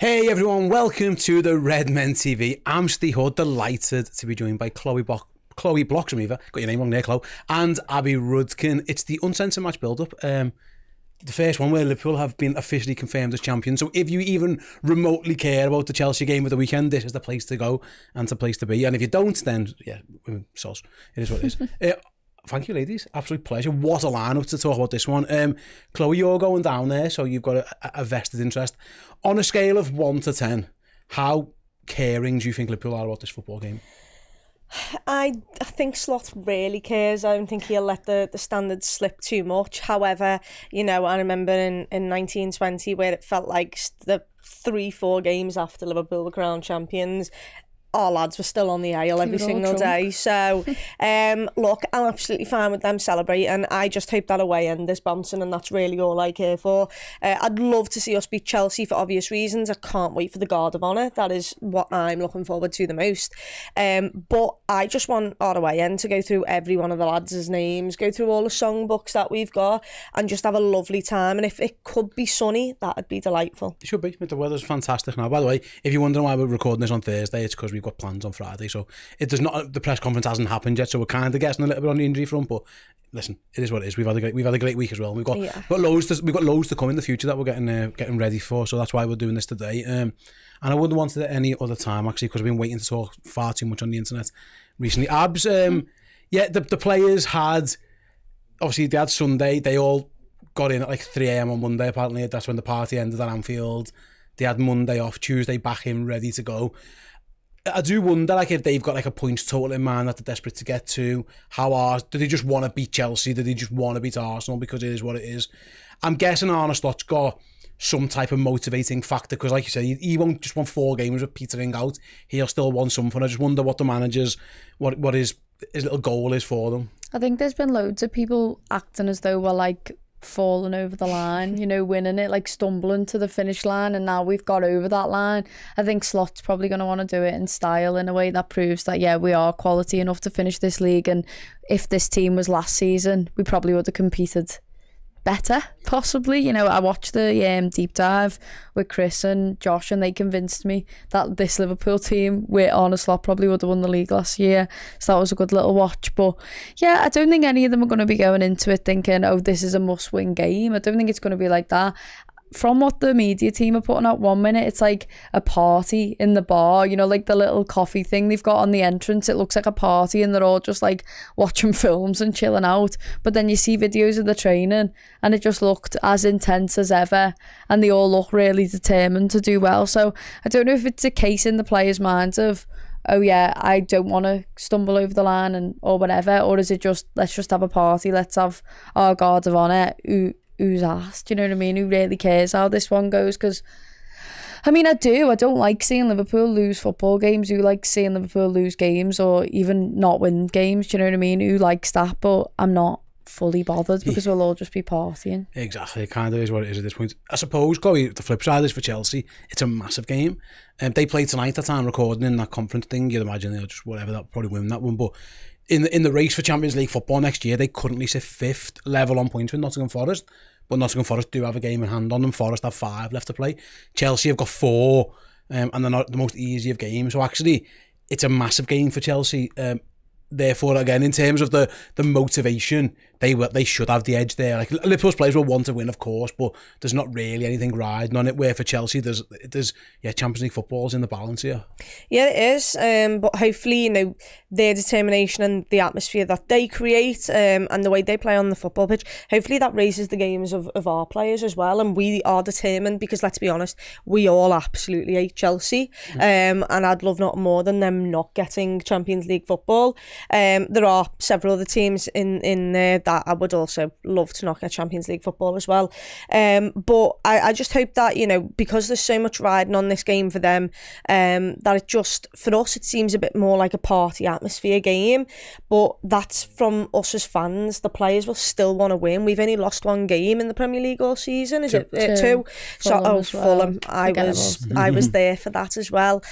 Hey everyone, welcome to the Redmen TV. I'm Steve Hood, delighted to be joined by Chloe Blocksremover, got your name wrong there, Chloe, and Abi Rudkin. It's the Uncensored Match Build Up. The first one where Liverpool have been officially confirmed as champions. So if you even remotely care about the Chelsea game of the weekend, this is the place to go and the place to be. And if you don't, then yeah, sauce. It is what it is. Thank you, ladies. Absolute pleasure. What a lineup to talk about this one. Chloe, you're going down there, so you've got a vested interest. On a scale of 1 to 10, how caring do you think Liverpool are about this football game? I think Slot really cares. I don't think he'll let the standards slip too much. However, you know, I remember in 1920 where it felt like the 3-4 games after Liverpool were crowned champions, our lads were still on the aisle every single day. So, look, I'm absolutely fine with them celebrating. I just hope that away end is bouncing, and that's really all I care for. I'd love to see us beat Chelsea for obvious reasons. I can't wait for the Guard of Honour. That is what I'm looking forward to the most. But I just want our away end to go through every one of the lads' names, go through all the songbooks that we've got, and just have a lovely time. And if it could be sunny, that'd be delightful. It should be. The weather's fantastic now. By the way, if you're wondering why we're recording this on Thursday, it's because we've got plans on Friday, so it does not. The press conference hasn't happened yet, so we're kind of guessing a little bit on the injury front. But listen, it is what it is. We've had a great week as well. We've got loads to come in the future that we're getting ready for. So that's why we're doing this today. And I wouldn't want it at any other time actually, because I've been waiting to talk far too much on the internet recently. Abs, the players had obviously they had Sunday. They all got in at like 3 a.m. on Monday. Apparently, that's when the party ended at Anfield. They had Monday off, Tuesday back in, ready to go. I do wonder, like, if they've got like a points total in mind that they're desperate to get to. Do they just want to beat Chelsea? Do they just want to beat Arsenal because it is what it is? I'm guessing Arne Slot's got some type of motivating factor, because, like you said, he won't just want 4 games with petering out. He'll still want something. I just wonder what the managers, what his little goal is for them. I think there's been loads of people acting as though we're like falling over the line, you know, winning it, like stumbling to the finish line, and now we've got over that line. I think Slot's probably going to want to do it in style, in a way that proves that, yeah, we are quality enough to finish this league, and if this team was last season, we probably would have competed better, possibly. You know, I watched the deep dive with Chris and Josh, and they convinced me that this Liverpool team with Arne Slot probably would have won the league last year, so that was a good little watch. But yeah, I don't think any of them are going to be going into it thinking, oh, this is a must-win game. I don't think it's going to be like that. From what the media team are putting out 1 minute, it's like a party in the bar, you know, like the little coffee thing they've got on the entrance. It looks like a party, and they're all just like watching films and chilling out. But then you see videos of the training, and it just looked as intense as ever, and they all look really determined to do well. So I don't know if it's a case in the players' minds of, oh yeah, I don't want to stumble over the line or whatever, or is it just, let's just have a party, let's have our Guard of Honour who's asked, you know what I mean, who really cares how this one goes? Because I mean, I don't like seeing Liverpool lose football games. Who likes seeing Liverpool lose games or even not win games? Do you know what I mean? Who likes that? But I'm not fully bothered, because we'll all just be partying. Exactly, it kind of is what it is at this point. I suppose, Chloe, the flip side is for Chelsea, it's a massive game. They play tonight at time recording in that conference thing. You'd imagine they'll just whatever, they'll probably win that one. But in the race for Champions League football next year, they currently sit 5th level on points with Nottingham Forest. But Nottingham Forest do have a game in hand on them. Forest have 5 left to play. Chelsea have got 4, and they're not the most easy of games. So actually, it's a massive game for Chelsea. Therefore, again, in terms of the motivation, they should have the edge there. Like, Liverpool's players will want to win, of course, but there's not really anything riding on it. Where for Chelsea, there's Champions League football's in the balance here. Yeah, it is. But hopefully, you know, their determination and the atmosphere that they create, and the way they play on the football pitch, hopefully that raises the games of our players as well. And we are determined, because let's be honest, we all absolutely hate Chelsea. And I'd love not more than them not getting Champions League football. There are several other teams in there that I would also love to not get Champions League football as well. But I just hope that, you know, because there's so much riding on this game for them, that it just, for us, it seems a bit more like a party atmosphere game. But that's from us as fans. The players will still want to win. We've only lost 1 game in the Premier League all season. Is it 2? Fulham. I was there for that as well.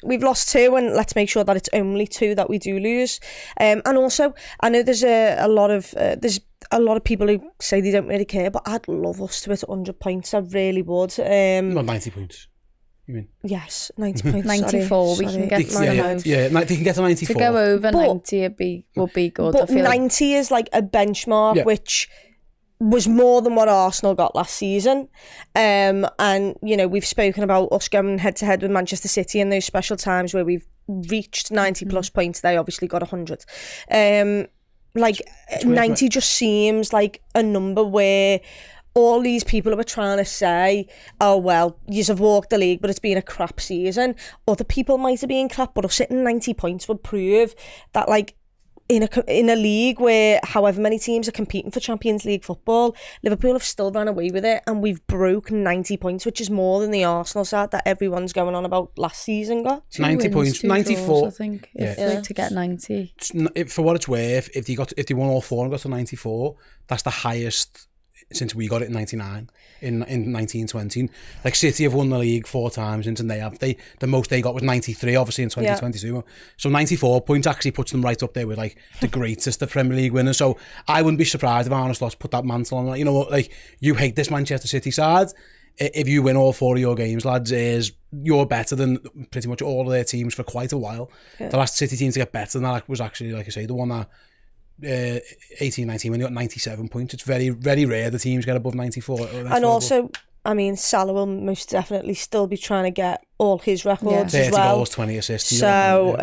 We've lost 2, and let's make sure that it's only 2 that we do lose. And also, I know there's a lot of people who say they don't really care, but I'd love us to hit 100 points. I really would. Not 90 points. You mean? Yes, 90 points. 94, we can get They can get to 94. To go over 90 would be good. But 90 is like a benchmark, which was more than what Arsenal got last season. And, you know, we've spoken about us going head-to-head with Manchester City in those special times where we've reached 90-plus points. They obviously got 100. Like, 90 just seems like a number where all these people who are trying to say, oh, well, yous have walked the league, but it's been a crap season. Other people might have been crap, but us hitting 90 points would prove that, like, in a league where however many teams are competing for Champions League football, Liverpool have still run away with it, and we've broken 90 points, which is more than the Arsenal side that everyone's going on about last season got. 90 points, 94. Draws, I think, to get 90. For what it's worth, if they won all four and got to 94, that's the highest since we got it in 99, in 1920. Like, City have won the league 4 times since, and the most they got was 93, obviously, in 2022. Yeah. So 94 points actually puts them right up there with, like, the greatest of Premier League winners. So I wouldn't be surprised if Arne Slot put that mantle on. Like, you know what, like, you hate this Manchester City side. If you win all 4 of your games, lads, you're better than pretty much all of their teams for quite a while. Yeah. The last City team to get better than that was actually, like I say, the one that 18-19 when they got 97 points. It's very, very rare the teams get above 94. And also, I mean, Salah will most definitely still be trying to get all his records as 30 well. 30 goals, 20 assists. So,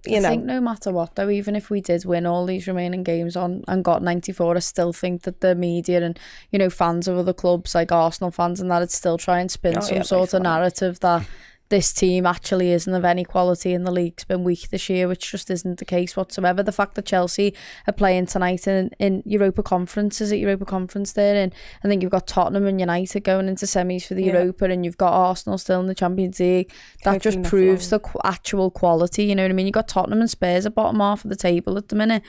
you know. I think no matter what, though, even if we did win all these remaining games on and got 94, I still think that the media and, you know, fans of other clubs, like Arsenal fans and that, would still try and spin some sort of narrative that this team actually isn't of any quality and the league's been weak this year, which just isn't the case whatsoever. The fact that Chelsea are playing tonight in Europa Conference, is it Europa Conference there? And I think you've got Tottenham and United going into semis for the Europa, and you've got Arsenal still in the Champions League. That just proves the actual quality, you know what I mean? You've got Tottenham and Spurs at bottom half of the table at the minute.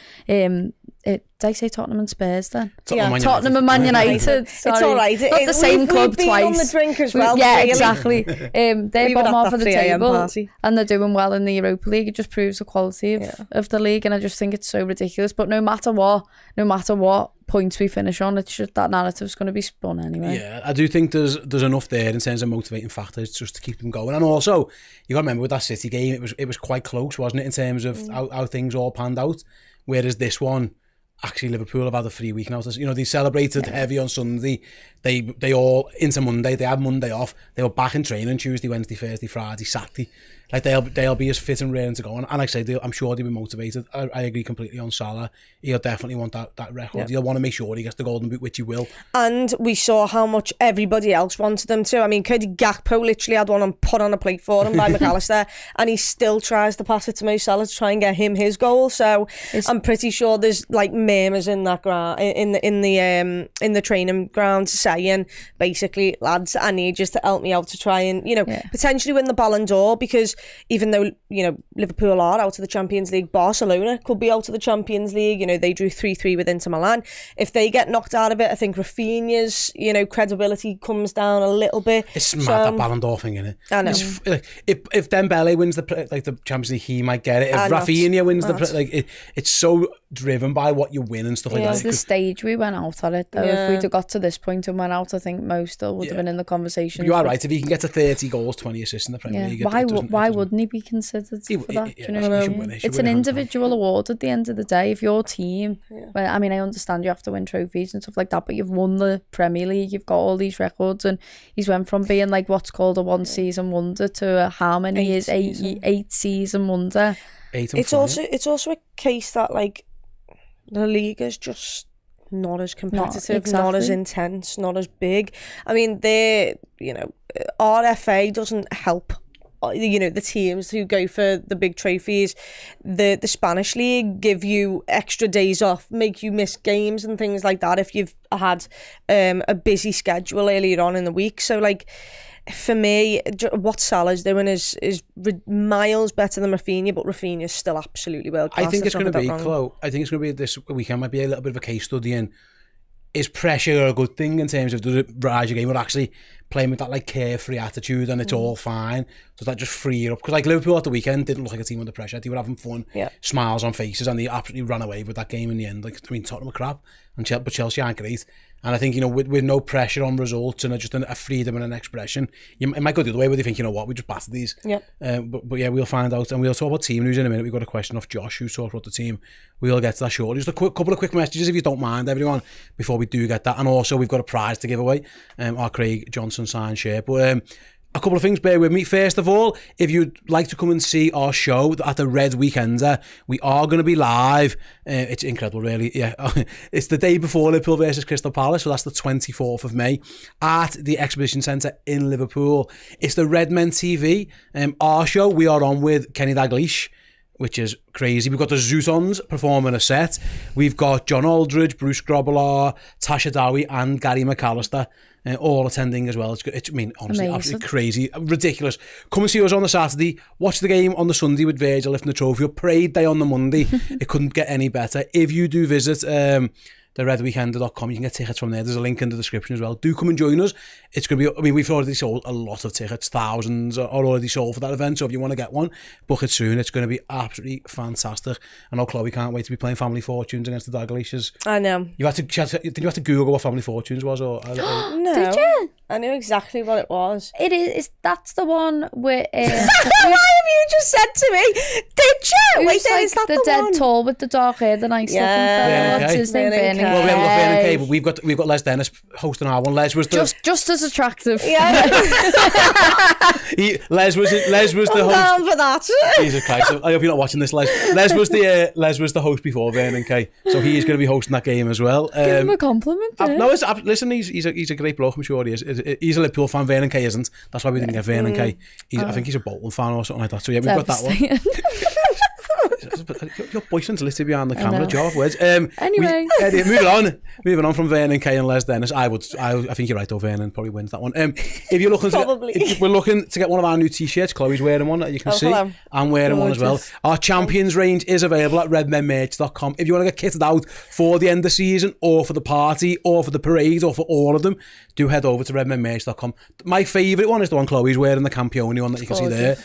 Did I say Tottenham and Spurs then? Tottenham and Man United. It's all right. Not the same club we've twice. On the drink as well. Yeah, really. Exactly. They're bottom half of the table, and they're doing well in the Europa League. It just proves the quality of the league, and I just think it's so ridiculous. But no matter what points we finish on, it's just that narrative's going to be spun anyway. Yeah, I do think there's enough there in terms of motivating factors just to keep them going. And also, you got to remember with that City game, it was quite close, wasn't it, in terms of how things all panned out. Whereas this one, actually, Liverpool have had a free week now. You know, they celebrated heavy on Sunday. They all into Monday. They had Monday off. They were back in training Tuesday, Wednesday, Thursday, Friday, Saturday. Like, they'll be as fit and raring to go. And like I say, I'm sure they'll be motivated. I agree completely on Salah. He'll definitely want that record. Yeah. He'll want to make sure he gets the Golden Boot, which he will. And we saw how much everybody else wanted them to. I mean, Cody Gakpo literally had one put on a plate for him by McAllister, and he still tries to pass it to Mo Salah to try and get him his goal. So I'm pretty sure there's like murmurs in that ground, in the training ground, saying basically, lads, I need you to help me out to try and, you know, potentially win the Ballon d'Or, because even though, you know, Liverpool are out of the Champions League, Barcelona could be out of the Champions League. You know, they drew 3-3 with Inter Milan. If they get knocked out of it, I think Rafinha's, you know, credibility comes down a little bit. It's mad, that Ballon d'Or thing, isn't it? I know. If Dembele wins the Champions League, he might get it. If Rafinha wins it's so driven by what you win and stuff like that. It's the stage we went out at it, though. If we'd have got to this point and went out, I think Mo still would have been in the conversation. You are right. If he can get to 30 goals, 20 assists in the Premier League, why wouldn't he be considered for that? Do you know what I mean? It's an individual award at the end of the day. If your team, well, I mean, I understand you have to win trophies and stuff like that, but you've won the Premier League, you've got all these records, and he's went from being like what's called a one-season wonder to how many years? 8 season wonder. It's also a case that, like, the league is just not as competitive, not as intense, not as big. I mean, RFA doesn't help, you know, the teams who go for the big trophies. The Spanish league give you extra days off, make you miss games and things like that if you've had a busy schedule earlier on in the week. So, like, for me, what Salah's doing is miles better than Rafinha, but Rafinha's still absolutely world class. I think it's going to be, Chloe, this weekend might be a little bit of a case study in, is pressure a good thing in terms of, does it rise your game, or actually playing with that like carefree attitude and it's all fine? Does that just free you up? Because like Liverpool at the weekend didn't look like a team under pressure. They were having fun, smiles on faces, and they absolutely ran away with that game in the end. Like, I mean, Tottenham were crap, but Chelsea aren't great. And I think, with no pressure on results and just a freedom and an expression, it might go the other way where they think, you know what, we just battered these. Yeah. But yeah, we'll find out. And we'll talk about team news in a minute. We've got a question off Josh who talked about the team. We'll get to that shortly. Just a couple of quick messages, if you don't mind, everyone, before we do get that. And also, we've got a prize to give away, our Craig Johnson signed shirt. But a couple of things, bear with me. First of all, if you'd like to come and see our show at the Red Weekender, we are going to be live. It's incredible, really. Yeah, it's the day before Liverpool versus Crystal Palace, so that's the 24th of May at the Exhibition Centre in Liverpool. It's the Redmen TV. Our show, we are on with Kenny Dalglish, which is crazy. We've got the Zootons performing a set. We've got John Aldridge, Bruce Grobbelaar, Tasha Dowie and Gary McAllister all attending as well. It's honestly, Amazing. absolutely crazy, ridiculous. Come and see us on the Saturday. Watch the game on the Sunday with Virgil lifting the trophy up. Parade day on the Monday. It couldn't get any better. If you do visit theredweekender.com, you can get tickets from there. There's a link in the description as well. Do come and join us. It's going to be, we've already sold a lot of tickets. Thousands are already sold for that event. So if you want to get one, book it soon. It's going to be absolutely fantastic. I know Chloe can't wait to be playing Family Fortunes against the Dalglishers. I know. Did you have to Google what Family Fortunes was? Or No. Did you? I knew exactly what it was. It is. That's the one where. Why have you just said to me? Did you? Wait, Who's like is that the dead one? tall with the dark hair, the nice looking Yeah. fella? What's his name? Vernon Vernon Kay. Well, we haven't got Vernon Kay, Kay. but we've got Les Dennis hosting our one. Les was the Just as attractive. Yeah. Les was the I'm host. down for that. Jesus Christ! I hope you're not watching this, Les. Les was the host before Vernon Kay, so he's going to be hosting that game as well. Give him a compliment. Listen, he's a great bloke. I'm sure he is. He's a Liverpool fan. Vernon Kay isn't. That's why we didn't get Vernon Kay. I think he's a Bolton fan or something like that. So yeah, we've got that one. Your boyfriend's literally behind the camera. Jar words. Anyway. Moving on from Vernon Kay and Les Dennis. I think you're right though. Vernon probably wins that one. If you're looking if we're looking to get one of our new t-shirts, Chloe's wearing one that you can see. Hello. I'm wearing one as well. Our Champions range is available at redmenmerch.com. If you want to get kitted out for the end of the season or for the party or for the parade or for all of them, do head over to redmenmerch.com. My favourite one is the one Chloe's wearing, the Campione one that you can see there.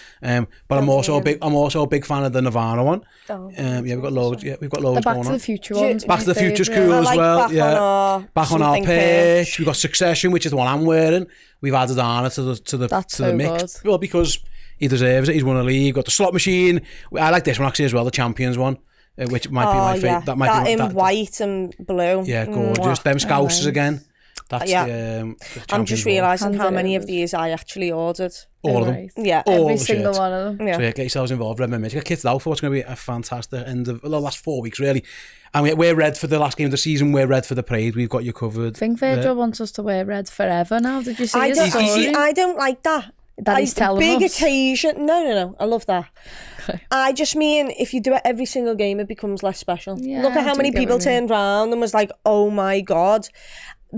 But I'm also a big fan of the Nirvana one. Yeah, we've got loads. Yeah, we've got loads The Back going to on. the Future ones. Back to the Future's favourite. cool I as like well. Back on Back on our something pitch. We've got Succession, which is the one I'm wearing. We've added Arna to the That's to the so mix. good. Well, because he deserves it. He's won a league. Got the slot machine. I like this one actually as well, the Champions one, which might be my favourite. That might be in white and blue. Yeah, gorgeous. Them Scousers again. That's the I'm just realising how many of these I actually ordered. all of them. Right. Yeah. All Every the single shirts. one of them. Yeah. So yeah, get yourselves involved. Redmen Mitch. Get kitted out for what's going to be a fantastic end of the last 4 weeks, really. And we're red for the last game of the season. We're red for the parade. We've got you covevered. I think Virgil wants us to wear red forever now. Did you see I his don't, story? I don't like that. That he's telling big us. occasion. No. I love that. I just mean if you do it every single game, it becomes less special. Yeah, Look at I how do many get people what you mean. turned round and was like, "Oh my god."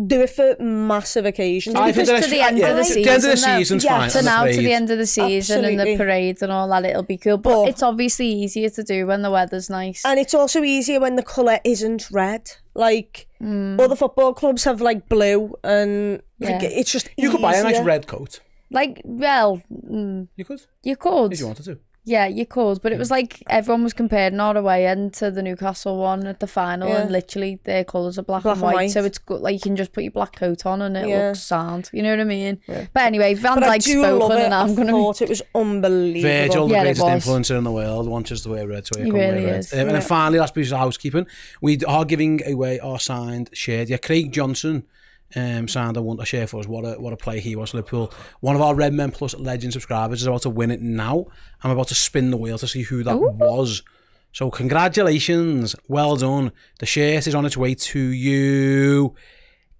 Do it for massive occasions. I think Because to the end of the the end of the season, though. season's Yeah, fine. So and the now to parade. the end of the season and Absolutely. the parade and all that, it'll be cool. But But- it's obviously easier to do when the weather's nice. And it's also easier when the colour isn't red. Like, other football clubs have, like, blue and like, Yeah. it's just You could buy a nice easier. red coat. Like, well, You could, you could. if you wanted to. Yeah, you could. But it was like everyone was comparing our away end to the Newcastle one at the final, Yeah. and literally their colours are black Black and and white. white. So it's good. Like you can just put your black coat on and it Yeah. looks sound. You know what I mean? But anyway, Van But I Dijk's do love spoken, it. and I'm I gonna. thought it was unbelievable. Virgil, the Yeah, it greatest was. influencer in the world, wants us to wear red, so we He can really wear red. is. And then finally, last piece of housekeeping, we are giving away our signed shirt. Yeah, Craig Johnson signed a shirt for us. What a player he was, Liverpool. One of our Redmen Plus Legend subscribers is about to win it now. I'm about to spin the wheel to see who that was. So congratulations, well done. The shirt is on its way to you.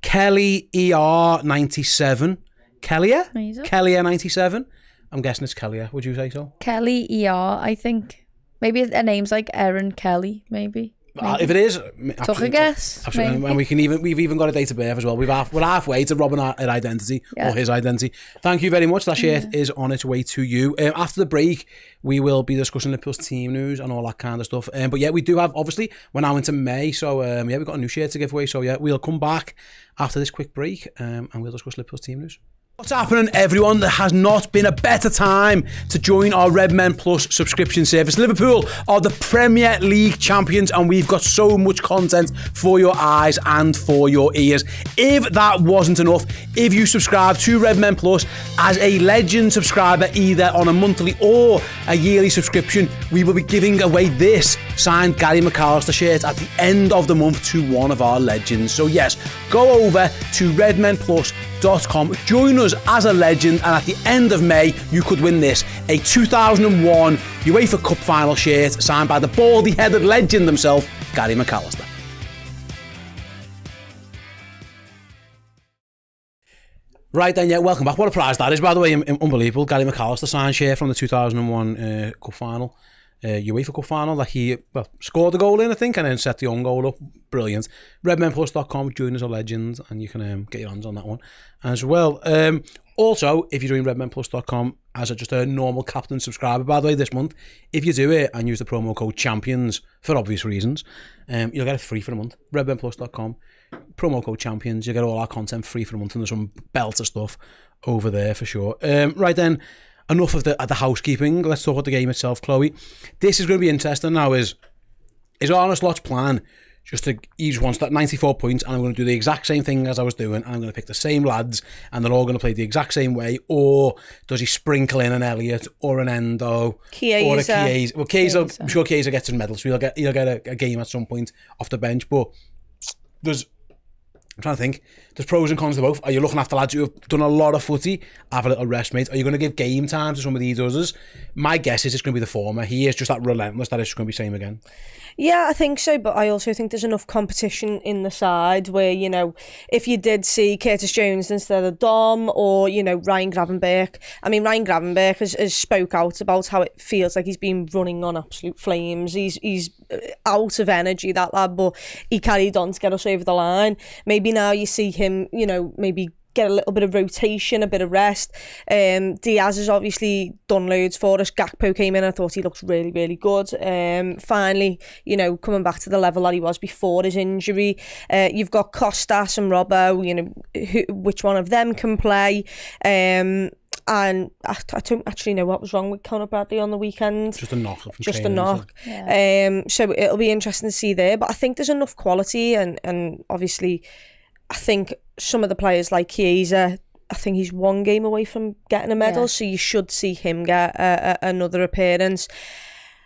Kelly ER97. Kellya? Amazing. Kellya 97. I'm guessing it's Kellya. Would you say so? Kelly ER, I think. Maybe her name's like Erin Kelly, maybe. If it is, Took a guess. absolutely. Maybe. And we've even got a date of birth as well. We're halfway to robbing her identity or his identity. Thank you very much. That shirt is on its way to you. After the break, we will be discussing Liverpool's team news and all that kind of stuff. But yeah, we do have, obviously, we're now into May, so yeah, we've got a new shirt to give away. So yeah, we'll come back after this quick break and we'll discuss Liverpool's team news. What's happening, everyone? There has not been a better time to join our Redmen Plus subscription service. Liverpool are the Premier League champions, and we've got so much content for your eyes and for your ears. If that wasn't enough, if you subscribe to Redmen Plus as a legend subscriber, either on a monthly or a yearly subscription, we will be giving away this signed Gary McAllister shirt at the end of the month to one of our legends. So yes, go over to redmenplus.com, join us as a legend, and at the end of May you could win this, a 2001 UEFA Cup final shirt signed by the baldy headed legend himself, Gary McAllister. Right then, yeah, welcome back. What a prize that is, by the way. Unbelievable. Gary McAllister signed shirt from the 2001 Cup final, UEFA Cup final, that he scored the goal in, I think, and then set the own goal up. Brilliant. Redmenplus.com, join us a legend, and you can get your hands on that one as well. Also, if you're doing redmenplus.com as just a normal captain subscriber, by the way, this month, if you do it and use the promo code CHAMPIONS for obvious reasons, you'll get it free for a month. Redmenplus.com, promo code CHAMPIONS, you'll get all our content free for a month, and there's some belter stuff over there for sure. Right then, enough of the housekeeping. Let's talk about the game itself, Chloe. This is going to be interesting now. Is Arne Slot's plan he just wants that 94 points, and I'm going to do the exact same thing as I was doing, and I'm going to pick the same lads, and they're all going to play the exact same way? Or does he sprinkle in an Elliott or an Endo Chiesa. or a Chiesa? Well, Chiesa, I'm sure Chiesa gets his medal, so he'll get a game at some point off the bench. But I'm trying to think. There's pros and cons to both. Are you looking after lads who have done a lot of footy, have a little rest, mate? Are you going to give game time to some of these others? My guess is it's going to be the former. He is just that relentless that it's just going to be same again. Yeah, I think so, but I also think there's enough competition in the side where, you know, if you did see Curtis Jones instead of Dom, or, you know, Ryan Gravenberch. I mean, Ryan Gravenberch has spoke out about how it feels like he's been running on absolute flames. He's out of energy, that lad, but he carried on to get us over the line. Maybe now you see him, you know, maybe get a little bit of rotation, a bit of rest. Diaz has obviously done loads for us. Gakpo came in, I thought he looked really, really good. Finally, you know, coming back to the level that he was before his injury. You've got Costas and Robbo, you know, which one of them can play. And I don't actually know what was wrong with Conor Bradley on the weekend. Just a knock. Just a knock. Yeah. So it'll be interesting to see there. But I think there's enough quality, and obviously I think some of the players like Chiesa, I think he's one game away from getting a medal, so you should see him get another appearance.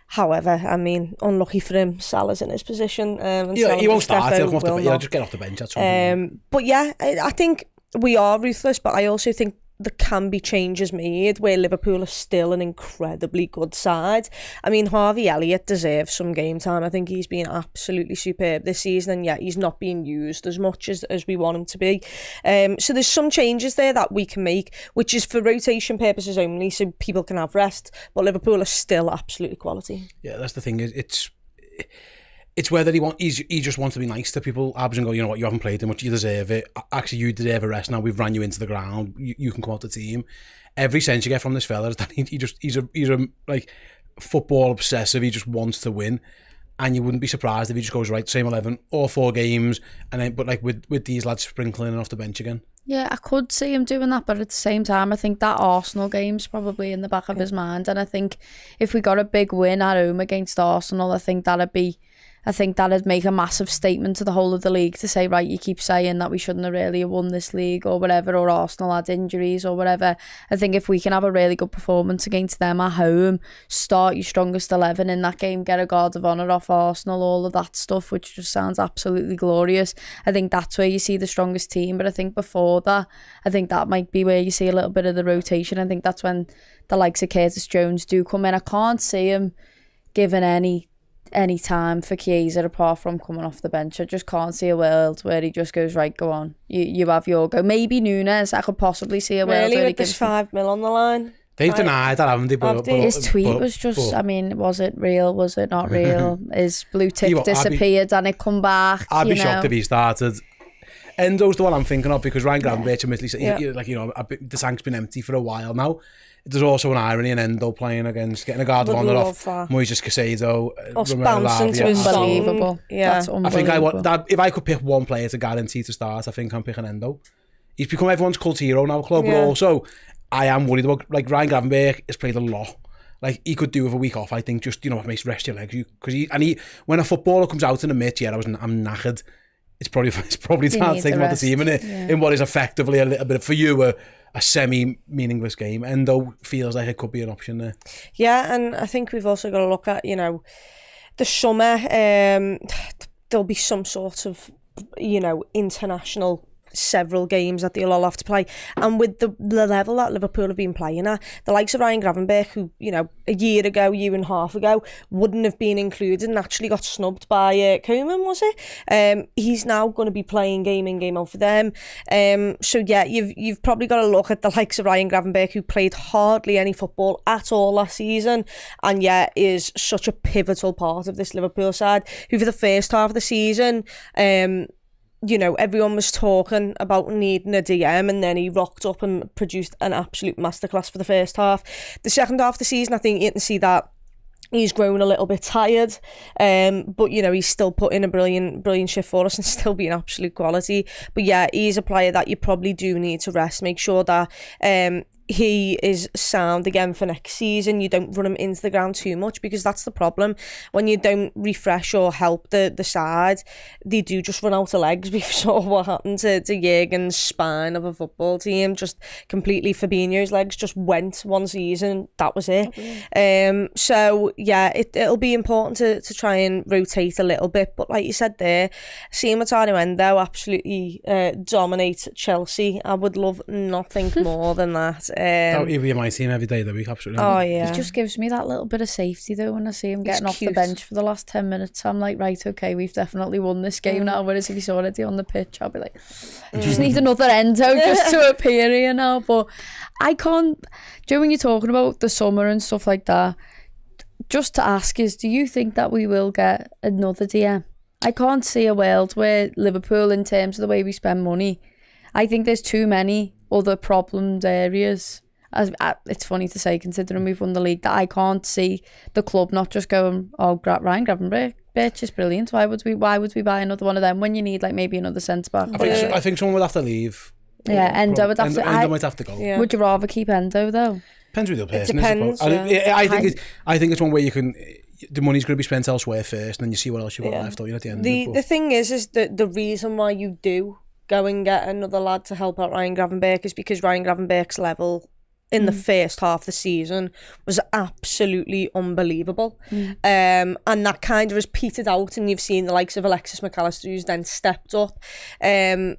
However, I mean, unlucky for him, Salah's in his position. He won't start, he'll just get off the bench at some point. But yeah, I think we are ruthless, but I also think there can be changes made where Liverpool are still an incredibly good side. I mean, Harvey Elliott deserves some game time. I think he's been absolutely superb this season, and yet he's not being used as much as we want him to be. So there's some changes there that we can make, which is for rotation purposes only, so people can have rest, but Liverpool are still absolutely quality. Yeah, that's the thing. It's whether he just wants to be nice to people, Abs, and go, you know what, you haven't played too much, you deserve it. Actually, you deserve a rest now. We've ran you into the ground. You can come out the team. Every sense you get from this fella is that he's a like football obsessive. He just wants to win, and you wouldn't be surprised if he just goes right, same 11, all 4 games, and then but like with these lads sprinkling in off the bench again. Yeah, I could see him doing that, but at the same time, I think that Arsenal game's probably in the back of his mind, and I think if we got a big win at home against Arsenal, I think that'd make a massive statement to the whole of the league to say, right, you keep saying that we shouldn't have really won this league or whatever, or Arsenal had injuries or whatever. I think if we can have a really good performance against them at home, start your strongest 11 in that game, get a guard of honour off Arsenal, all of that stuff, which just sounds absolutely glorious. I think that's where you see the strongest team, but I think before that, I think that might be where you see a little bit of the rotation. I think that's when the likes of Curtis Jones do come in. I can't see him given any time for Chiesa apart from coming off the bench. I just can't see a world where he just goes, right, go on, you have your go. Maybe Nunes, I could possibly see a world where he gives 5 mil on the line. They've denied that, haven't they? But his tweet was just, I mean, was it real? Was it not real? His blue tick disappeared and it come back. I'd be shocked if he started. Endo's the one I'm thinking of, because Ryan Gravenberch admittedly said, the tank's been empty for a while now. There's also an irony in Endo playing against, getting a guard of honour off Moises Caicedo. Us bouncing to his unbelievable. Yeah. That's unbelievable. I think I want that. If I could pick one player to guarantee to start, I think I'm picking Endo. He's become everyone's cult hero now, club, but also I am worried about, like, Ryan Gravenberch has played a lot. Like, he could do with a week off, I think, just, you know, makes rest your legs. When a footballer comes out and admits, I'm knackered, it's probably time to take him out the team in what is effectively a little bit, for you, a semi-meaningless game. Endo feels like it could be an option there. Yeah, and I think we've also got to look at, you know, the summer, there'll be some sort of, you know, international several games that they'll all have to play, and with the level that Liverpool have been playing at, the likes of Ryan Gravenberch, who, you know, a year and a half ago wouldn't have been included and actually got snubbed by Koeman, was it? He's now going to be playing game in, game out for them. So yeah, you've probably got to look at the likes of Ryan Gravenberch, who played hardly any football at all last season, and yet is such a pivotal part of this Liverpool side, who for the first half of the season, you know, everyone was talking about needing a DM, and then he rocked up and produced an absolute masterclass for the first half. The second half of the season, I think you can see that he's grown a little bit tired, but, you know, he's still put in a brilliant shift for us and still being absolute quality. But yeah, he's a player that you probably do need to rest. Make sure that he is sound again for next season. You don't run him into the ground too much, because that's the problem. When you don't refresh or help the side, they do just run out of legs. We saw what happened to Jurgen's spine of a football team. Just completely, Fabinho's legs just went one season. That was it. So yeah, it'll be important to try and rotate a little bit. But like you said there, seeing Wataru Endo absolutely dominate Chelsea, I would love nothing more than that. He'll be in my team every day of the week, absolutely. Oh yeah, he just gives me that little bit of safety though when I see him getting off the bench for the last 10 minutes. I'm like, right, okay, we've definitely won this game now. Whereas if he's already on the pitch, I'll be like, just need another Endo just to appear here now. But I can't. Joe, when you're talking about the summer and stuff like that, just to ask is, do you think that we will get another DM? I can't see a world where Liverpool, in terms of the way we spend money, I think there's too many other problemed areas. It's funny to say, considering we've won the league, that I can't see the club not just going, oh, Ryan Gravenberch is brilliant. Why would we buy another one of them when you need, like, maybe another centre back? I think someone would have to leave. Yeah, Endo would have to. Endo might have to go. Yeah. Would you rather keep Endo though? Depends with your person. It depends. I think it's one where you can. The money's going to be spent elsewhere first, and then you see what else you've got left. Or, you know, at the end. The thing is that the reason why you do go and get another lad to help out Ryan Gravenberch is because Ryan Gravenberch's level in the first half of the season was absolutely unbelievable. And that kind of has petered out, and you've seen the likes of Alexis McAllister, who's then stepped up. And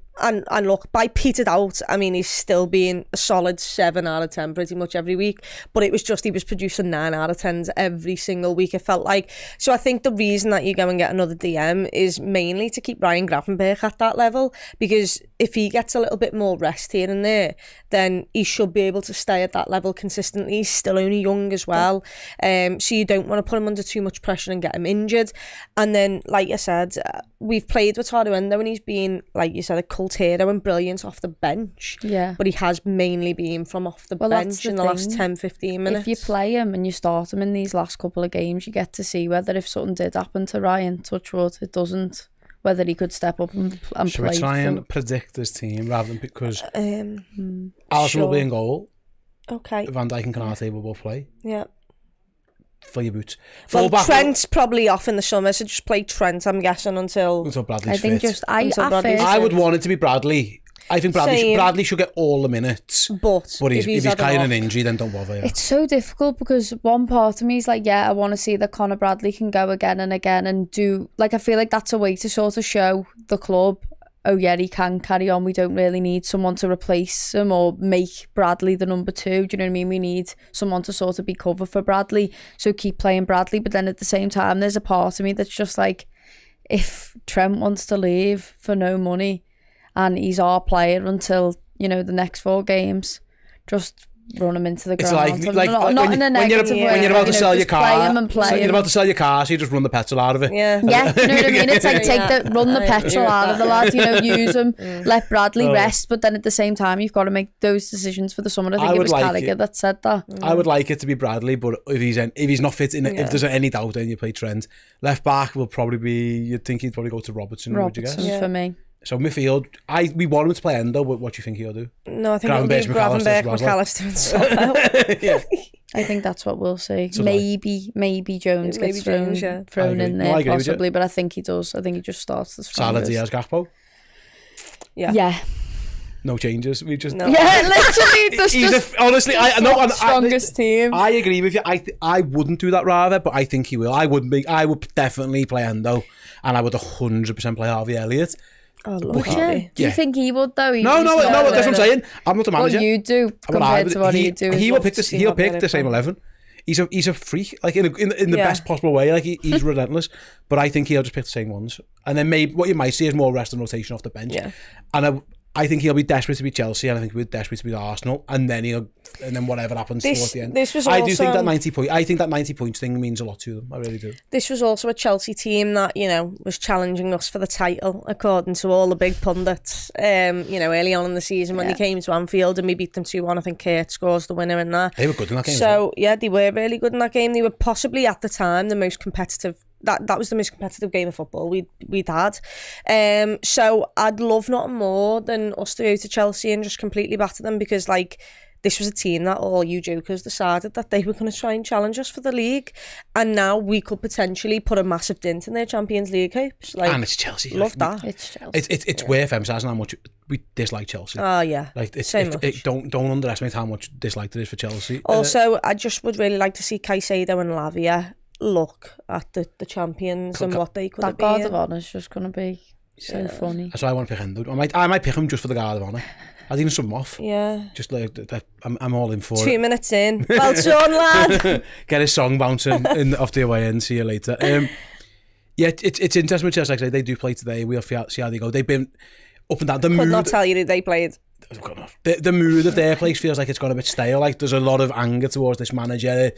look, by petered out, I mean he's still being a solid 7 out of 10 pretty much every week, but it was just he was producing 9 out of 10s every single week, it felt like. So I think the reason that you go and get another DM is mainly to keep Ryan Gravenberch at that level, because if he gets a little bit more rest here and there, then he should be able to stay at that level consistently. He's still only young as well, so you don't want to put him under too much pressure and get him injured. And then, like I said, we've played with Wataru Endo, and he's been, like you said, a cult hero and brilliant off the bench. Yeah. But he has mainly been from off the bench in the last 10-15 minutes. If you play him and you start him in these last couple of games, you get to see whether, if something did happen to Ryan, touch wood, it doesn't, whether he could step up and play. Should we try and predict his team rather than, because Alisson will be in goal. Okay. Van Dijk and Konate will both play. Yeah. For your boots. Well, Trent's probably off in the summer, so just play Trent, I'm guessing, until Bradley's I think fit. I would want it to be Bradley. I think Bradley should get all the minutes. But if he's carrying an injury, then don't bother. Yeah. It's so difficult, because one part of me is like, yeah, I want to see that Conor Bradley can go again and again and do, like, I feel like that's a way to sort of show the club, oh yeah, he can carry on. We don't really need someone to replace him or make Bradley the number 2. Do you know what I mean? We need someone to sort of be cover for Bradley. So keep playing Bradley. But then at the same time, there's a part of me that's just like, if Trent wants to leave for no money and he's our player until, you know, the next 4 games, just run him into the ground. It's like not in a negative way. When you're about to sell your car, play him and play you're about to sell your car, so you just run the petrol out of it. Yeah, you know what I mean? It's like run the petrol out of the lad, you know, use him, let Bradley rest, but then at the same time, you've got to make those decisions for the summer. I think it was Carragher that said that. I would like it to be Bradley, but if he's not fit, if there's any doubt, then you play Trent. Left back will probably be, you'd think he'd probably go to Robertson. Robertson for me. So midfield, we want him to play Endo, but what do you think he'll do? No, I think it'll be Gravenberch, McAllister and Southampton. Yeah. I think that's what we'll see. So maybe Jones gets thrown in there possibly, but I think he does. I think he just starts the strongest. Salah, Diaz, Gakpo. Yeah. No changes. We just No. Yeah, literally. Honestly, I strongest team. I agree with you. I wouldn't do that rather, but I think he will. I would definitely play Endo, and I would 100% play Harvey Elliott. Oh, Lord. Do you think he would though? No, that's what I'm saying. I'm not the manager. What you do compared to what he do. He'll pick the same 11. He's a freak, like in the best possible way. Like he's relentless, but I think he'll just pick the same ones. And then maybe what you might see is more rest and rotation off the bench. Yeah. And I think he'll be desperate to beat Chelsea, and I think he'll be desperate to beat Arsenal, and then whatever happens towards the end. I do think that 90 points thing means a lot to them. I really do. This was also a Chelsea team that was challenging us for the title, according to all the big pundits. Early on in the season when they came to Anfield and we beat them 2-1. I think Kurt scores the winner in that. They were good in that game. So they were really good in that game. They were possibly at the time the most competitive. That was the most competitive game of football we'd had. So I'd love nothing more than us to go to Chelsea and just completely batter them, because this was a team that all you jokers decided that they were going to try and challenge us for the league, and now we could potentially put a massive dent in their Champions League hopes. And it's Chelsea. Love that. It's Chelsea. It's worth emphasising how much we dislike Chelsea. Oh yeah, don't underestimate how much dislike there is for Chelsea. Also, I just would really like to see Caicedo and Lavia look at the champions and what they could have been. That Guard of Honour is just going to be so funny. That's why I want to pick Endo. I might pick him just for the Guard of Honour. I'd even sub him off. Yeah. Just like I'm all in for 2 minutes in. Well done, lad. Get his song bouncing off the way in. See you later. It's interesting with Chelsea. Like I say, they do play today. We'll see how they go. They've been up and down. Could not tell you who they played. The mood of their place feels like it's got a bit stale. Like there's a lot of anger towards this manager.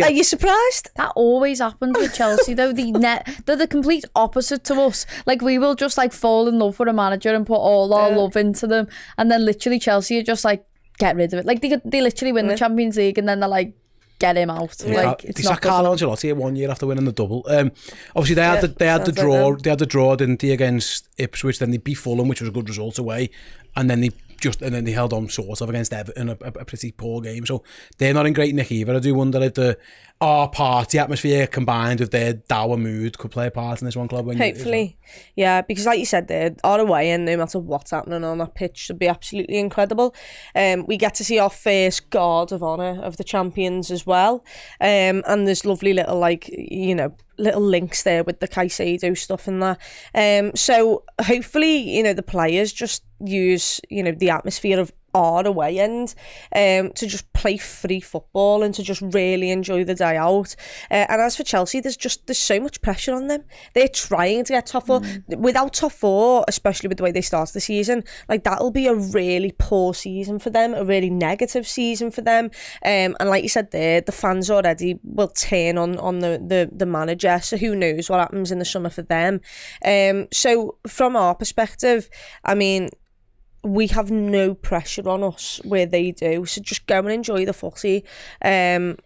Are you surprised? That always happens with Chelsea though. They're the complete opposite to us. Like we will just like fall in love with a manager and put all our love into them, and then literally Chelsea are just like, get rid of it. Like they literally win the Champions League and then they're like, get him out. Like it's not Carlo Ancelotti 1 year after winning the double. Obviously they had the draw. They had the draw, didn't they, against Ipswich? Then they beat Fulham, which was a good result away, and then they held on sort of against Everton, a pretty poor game. So they're not in great nick either. I do wonder if our party atmosphere combined with their dour mood could play a part in this one club. Hopefully, yeah, because like you said, our away end, no matter what's happening on that pitch, should be absolutely incredible. We get to see our first Guard of Honour of the champions as well, and there's lovely little little links there with the Caicedo stuff and that. So hopefully, the players just use, the atmosphere of our away end to just play free football and to just really enjoy the day out. And as for Chelsea, there's so much pressure on them. They're trying to get top four. Without top four, especially with the way they started the season, like that'll be a really poor season for them, a really negative season for them. And like you said there, the fans already will turn on the manager. So who knows what happens in the summer for them. So from our perspective, I mean, we have no pressure on us where they do, so just go and enjoy the footy, and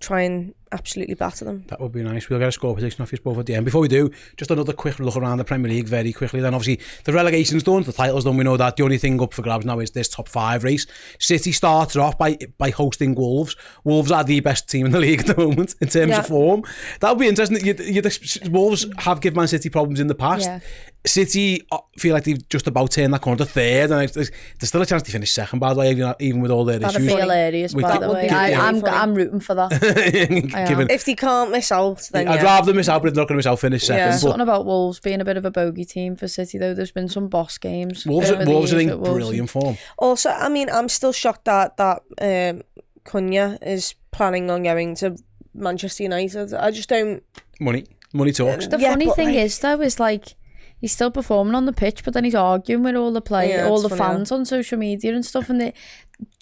try and absolutely batter them. That would be nice. We'll get a score prediction off you both at the end. Before we do, just another quick look around the Premier League very quickly. Then obviously the relegation's done, the title's done. We know that the only thing up for grabs now is this top 5 race. City starts off by hosting Wolves. Wolves are the best team in the league at the moment in terms of form. That would be interesting. Wolves have given Man City problems in the past. Yeah. City feel like they've just about turned that corner to third, and there's still a chance to finish second, by the way, even with all their issues. That'd be hilarious, by the way. I'm rooting for that. If they can't miss out, then I'd rather them miss out, but they're not going to miss out, finish second. There's something about Wolves being a bit of a bogey team for City, though. There's been some boss games. Wolves are in brilliant form. Also, I mean, I'm still shocked that Cunha is planning on going to Manchester United. I just don't... Money talks. The funny thing is, though, is like, he's still performing on the pitch, but then he's arguing with all the all the fans on social media and stuff. And do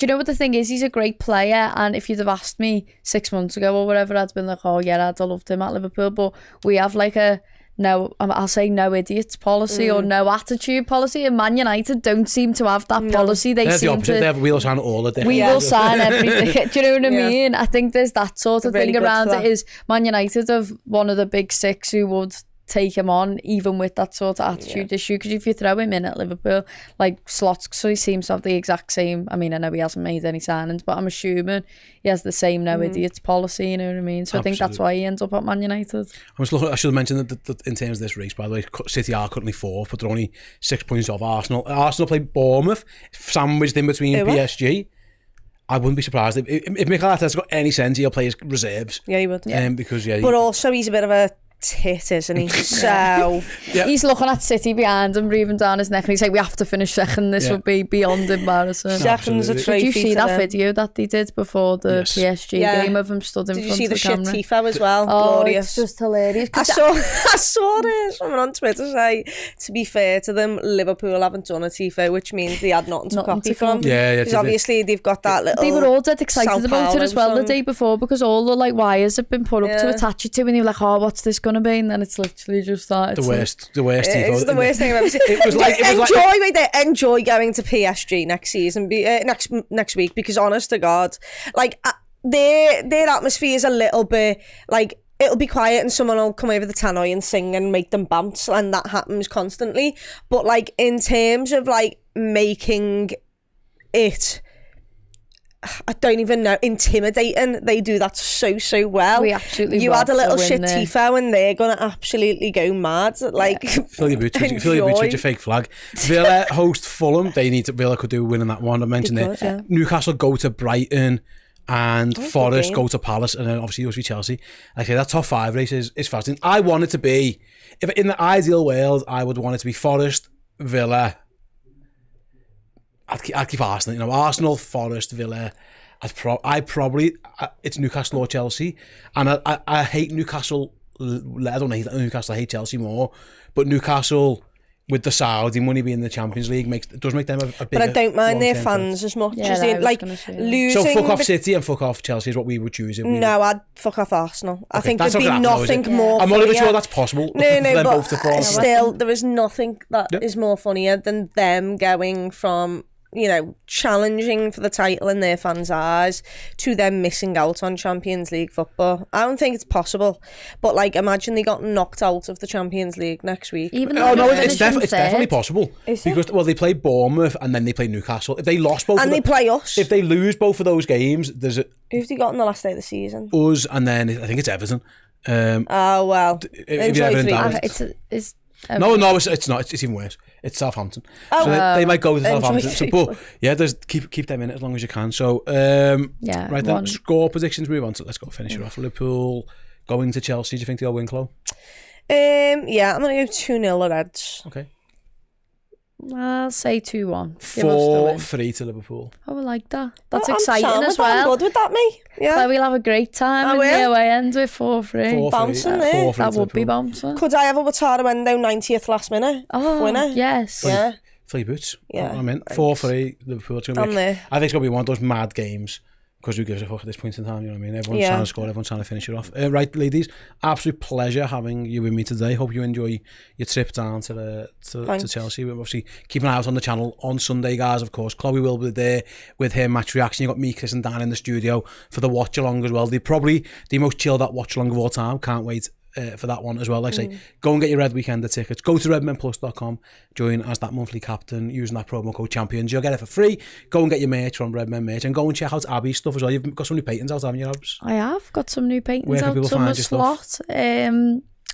you know what the thing is? He's a great player, and if you'd have asked me 6 months ago or whatever, I'd been like, oh yeah, I'd have loved him at Liverpool. But we have like I'll say no idiots policy or no attitude policy, and Man United don't seem to have that policy. They seem to... They have we'll sign all the different... We will sign everything. Do you know what I mean? I think there's that sort of thing around it. Is Man United of one of the big 6 who would take him on, even with that sort of attitude issue. Because if you throw him in at Liverpool, like Slot, so he seems to have the exact same. I mean, I know he hasn't made any signings, but I'm assuming he has the same no idiots policy. You know what I mean? So I think that's why he ends up at Man United. I should have mentioned that in terms of this race, by the way, City are currently 4th, but they're only 6 points off Arsenal. Arsenal play Bournemouth, sandwiched in between PSG. I wouldn't be surprised if Mikel Arteta's got any sense, he'll play his reserves. Yeah, he would. Because but also he's a bit of a tit, isn't he? So he's looking at City behind him, breathing down his neck, and he's like, "We have to finish second. This would be beyond embarrassing." Second's a trophy. Did you see that video that they did before the PSG game of him stood in front of the camera? Did you see the shit tifo as well? Oh, Glorious. It's just hilarious. I saw someone on Twitter say, to be fair to them, Liverpool haven't done a tifo, which means they had nothing to copy from. Because obviously they've got that little. They were all dead excited about it as well the day before, because all the like wires have been put up to attach it to, and they were like, "Oh, what's this gonna be?" And then it's literally just that. The worst tifo. It's the worst thing I've ever seen. Enjoy going to PSG next season, next week, because honest to God, like their atmosphere is a little bit like, it'll be quiet and someone will come over the tannoy and sing and make them bounce, and that happens constantly. But like in terms of like making it, I don't even know, intimidating, they do that so well. We absolutely you add a little shit tifo and they're gonna absolutely go mad. Like fill your boots with your fake flag. Villa host Fulham. Villa could do winning that one. I mentioned it. Newcastle go to Brighton, and Forest go to Palace, and then obviously you'll see Chelsea. I say that top 5 race is fascinating. I want it to be, if in the ideal world, I would want it to be Forest, Villa. I'd keep Arsenal. You know, Arsenal, Forest, Villa. It's Newcastle or Chelsea, and I hate Newcastle. I don't hate Newcastle. I hate Chelsea more, but Newcastle, with the Saudi money being in the Champions League, does make them a bigger. But I don't mind their fans as much as they like losing. So fuck off City and fuck off Chelsea is what we would choose. No, I'd fuck off Arsenal. I think there'd be nothing more. I'm not even sure that's possible. No, but still, there is nothing that is more funnier than them going from, you know, challenging for the title in their fans' eyes to them missing out on Champions League football. I don't think it's possible. But like, imagine they got knocked out of the Champions League next week. It's definitely possible. Because they play Bournemouth and then they play Newcastle. If they lost both, and they play us. If they lose both of those games, there's who've they got in the last day of the season? Us, and then I think it's Everton. Well, enjoy 3 it's No, it's not. It's even worse. It's Southampton. So they might go to Southampton. So, but yeah, keep them in it as long as you can. So right then, score predictions. Move on to, let's go finish it off. Liverpool going to Chelsea. Do you think they'll win, Chloe? Yeah, I'm gonna go 2-0 the Reds. Okay. I'll say 2-1. 4-3 to Liverpool. Oh, I like that. That's exciting as well. I'm good with that, mate. Yeah. We'll have a great time in the away end with 4-3. Bouncing there. That would be bouncing. Could I have a Wataru window 90th last minute? Winner? Yes. Yeah. Fill your boots. Yeah. I'm in. 4-3 Liverpool. I'm there. I think it's going to be one of those mad games, because who gives a fuck at this point in time, you know what I mean? Everyone's trying to score, everyone's trying to finish it off. Right, ladies, absolute pleasure having you with me today. Hope you enjoy your trip down to Chelsea. We'll obviously keep an eye out on the channel on Sunday, guys, of course. Chloe will be there with her match reaction. You've got me, Chris and Dan in the studio for the watch along as well. They're probably the most chilled out watch along of all time. Can't wait for that one as well. Like I say, go and get your Red Weekender tickets. Go to redmenplus.com, join as that monthly captain using that promo code champions. You'll get it for free. Go and get your merch from Redmen merch, and go and check out Abi's stuff as well. You've got some new paintings out, haven't you, Abs? I have got some new paintings. Where can people find your Slot,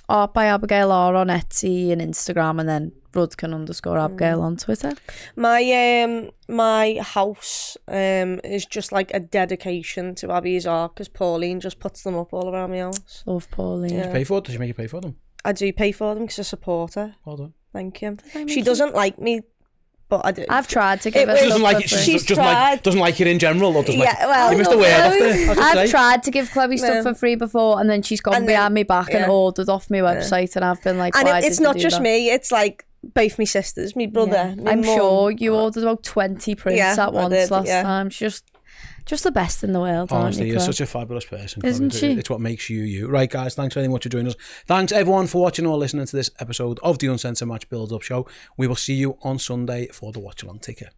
art by Abigail R on Etsy and Instagram, and then Rudkin_Abigail on Twitter. My house is just like a dedication to Abby's art, because Pauline just puts them up all around my house. Love Pauline. Did you pay for it? Did she make you pay for them? I do pay for them because I support her. Well done. Thank you. She doesn't like me, but I do. I've tried to give her She doesn't like it in general, or doesn't you missed the word off there. I've tried to give Chloe stuff for free before, and then she's gone behind me back and ordered off my website, and I've been like, and it's not just me, it's like both my sisters, my brother, my I'm mum. Sure you ordered about 20 prints at once last time. She's just the best in the world. Honestly, you're such a fabulous person, isn't she? It's what makes you. Right, guys, thanks very much for joining us. Thanks everyone for watching or listening to this episode of the Uncensored Match Build Up show. We will see you on Sunday for the watch along. Take care.